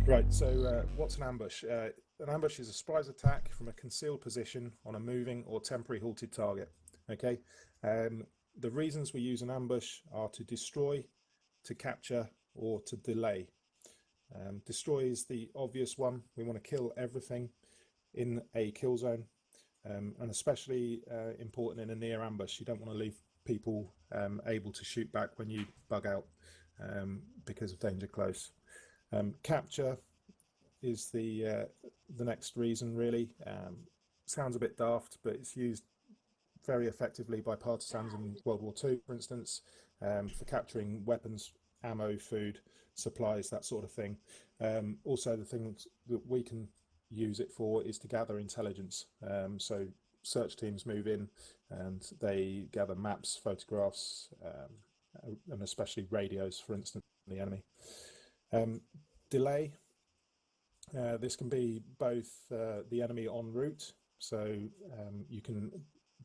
Right, so what's an ambush? An ambush is a surprise attack from a concealed position on a moving or temporary halted target. Okay, um, the reasons we use an ambush are to destroy, to capture, or to delay. Destroy is the obvious one. We want to kill everything in a kill zone, and especially important in a near ambush. You don't want to leave people able to shoot back when you bug out because of danger close. Capture is the next reason, really. Sounds a bit daft, but it's used very effectively by partisans in World War II, for instance, for capturing weapons, ammo, food, supplies, that sort of thing. Also, the things that we can use it for is to gather intelligence. So search teams move in and they gather maps, photographs, and especially radios, for instance, from the enemy. Delay. This can be both the enemy en route, so you can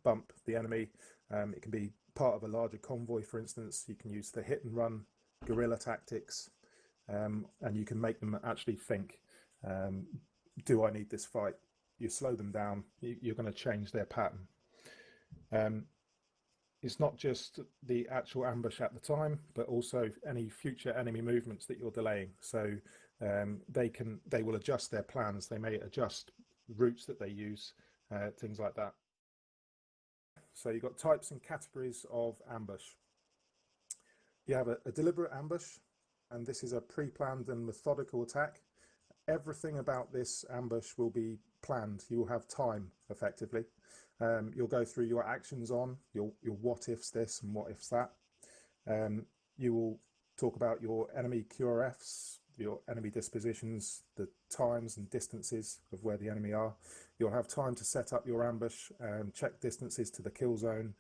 bump the enemy. It can be part of a larger convoy, for instance. You can use the hit and run guerrilla tactics, and you can make them actually think, do I need this fight? You slow them down, you're going to change their pattern. It's not just the actual ambush at the time, but also any future enemy movements that you're delaying. So they will adjust their plans. They may adjust routes that they use, things like that. So you've got types and categories of ambush. You have a deliberate ambush, and this is a pre-planned and methodical attack. Everything about this ambush will be planned. You will have time, effectively. You'll go through your actions on, your what ifs this and what ifs that. You will talk about your enemy QRFs, your enemy dispositions, the times and distances of where the enemy are. You'll have time to set up your ambush, check distances to the kill zone.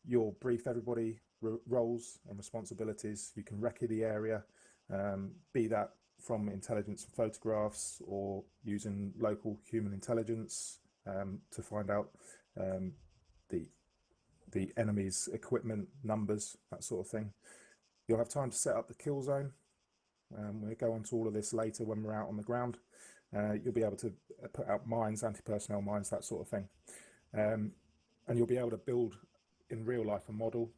You'll brief everybody, roles and responsibilities. You can recce the area, be that from intelligence and photographs or using local human intelligence to find out the enemy's equipment, numbers, that sort of thing. You'll have time to set up the kill zone. We'll go on to all of this later when we're out on the ground. You'll be able to put out mines, anti-personnel mines, that sort of thing. And you'll be able to build in real life a model.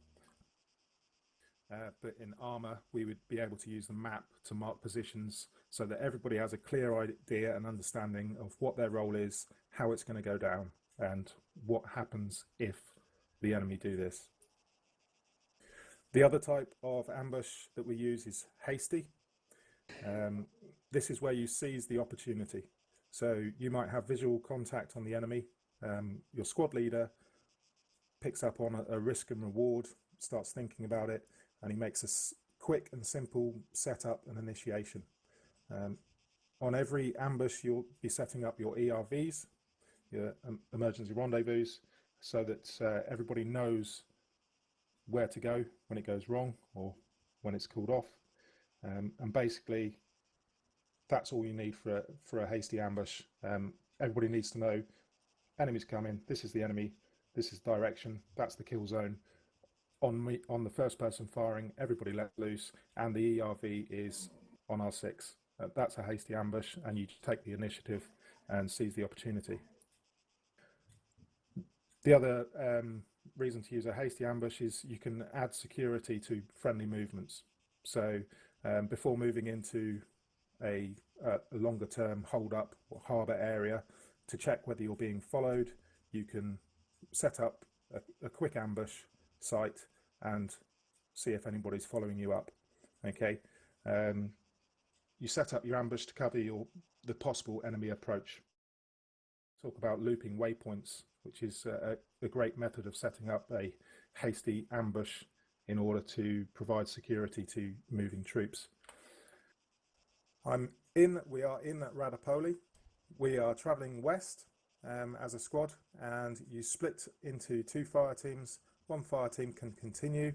But in Arma, we would be able to use the map to mark positions so that everybody has a clear idea and understanding of what their role is, how it's going to go down, and what happens if the enemy do this. The other type of ambush that we use is Hasty. This is where you seize the opportunity. So you might have visual contact on the enemy. Your squad leader picks up on a risk and reward, starts thinking about it, and he makes a quick and simple setup and initiation. On every ambush, you'll be setting up your ERVs, your emergency rendezvous, so that everybody knows where to go when it goes wrong or when it's called off. And basically, that's all you need for a hasty ambush. Everybody needs to know enemy's coming, this is the enemy, this is direction, that's the kill zone. On the first person firing, everybody let loose, and the ERV is on R6. That's a hasty ambush, and you take the initiative and seize the opportunity. The other reason to use a hasty ambush is you can add security to friendly movements. So before moving into a longer term hold up or harbour area to check whether you're being followed, you can set up a quick ambush site and see if anybody's following you up. Okay, you set up your ambush to cover the possible enemy approach. Talk about looping waypoints, which is a great method of setting up a hasty ambush in order to provide security to moving troops. We are in Radipoli. We are traveling west as a squad, and you split into two fire teams. One fire team can continue.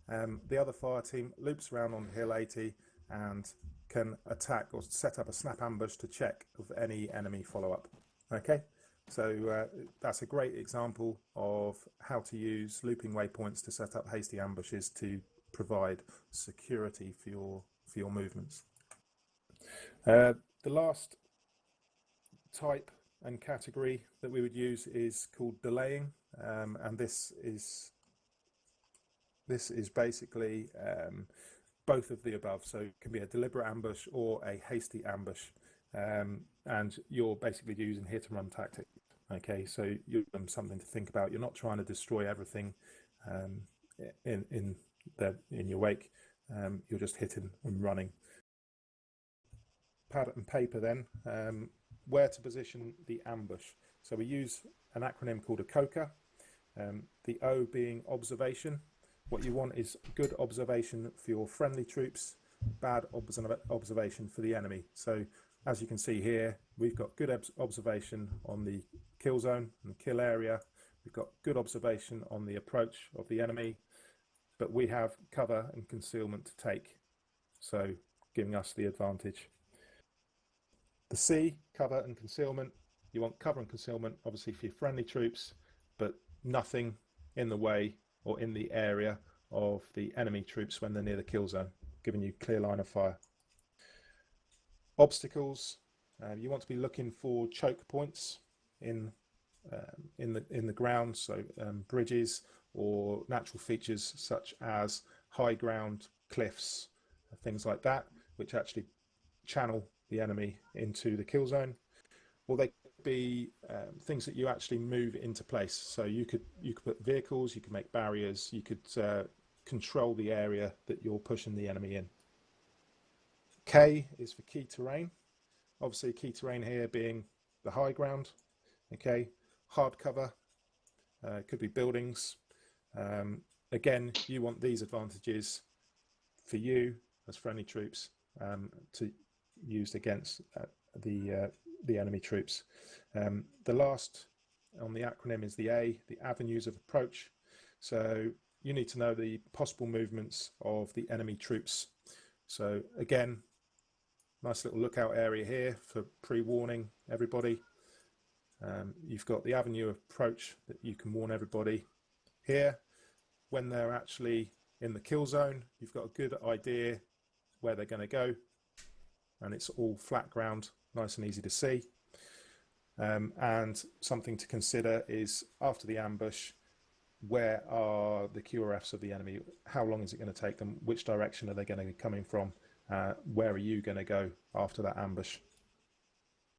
The other fire team loops around on Hill 80 and can attack or set up a snap ambush to check of any enemy follow-up. Okay, so that's a great example of how to use looping waypoints to set up hasty ambushes to provide security for your movements. The last type and category that we would use is called delaying, and this is basically both of the above. So it can be a deliberate ambush or a hasty ambush, and you're basically using hit and run tactics. Okay, so you're something to think about. You're not trying to destroy everything in your wake. You're just hitting and running. Pad and paper then, where to position the ambush. So we use an acronym called a COCA, the O being observation. What you want is good observation for your friendly troops, bad observation for the enemy. So as you can see here, we've got good observation on the kill zone and kill area. We've got good observation on the approach of the enemy, but we have cover and concealment to take, so giving us the advantage. The C, cover and concealment. You want cover and concealment, obviously, for your friendly troops, but nothing in the way or in the area of the enemy troops when they're near the kill zone, giving you clear line of fire. Obstacles, you want to be looking for choke points in the ground, so bridges or natural features such as high ground, cliffs, things like that, which actually channel the enemy into the kill zone. Or they could be things that you actually move into place. So you could put vehicles, you could make barriers, you could control the area that you're pushing the enemy in. K is for key terrain. Obviously, key terrain here being the high ground. Okay, hard cover, could be buildings. Again, you want these advantages for you as friendly troops to use against the enemy troops. The last on the acronym is the A, the avenues of approach. So you need to know the possible movements of the enemy troops. So again, nice little lookout area here for pre-warning everybody. You've got the avenue of approach that you can warn everybody. Here, when they're actually in the kill zone, you've got a good idea where they're going to go, and it's all flat ground, nice and easy to see. And something to consider is after the ambush, where are the QRFs of the enemy? How long is it going to take them? Which direction are they going to be coming from? Where are you going to go after that ambush?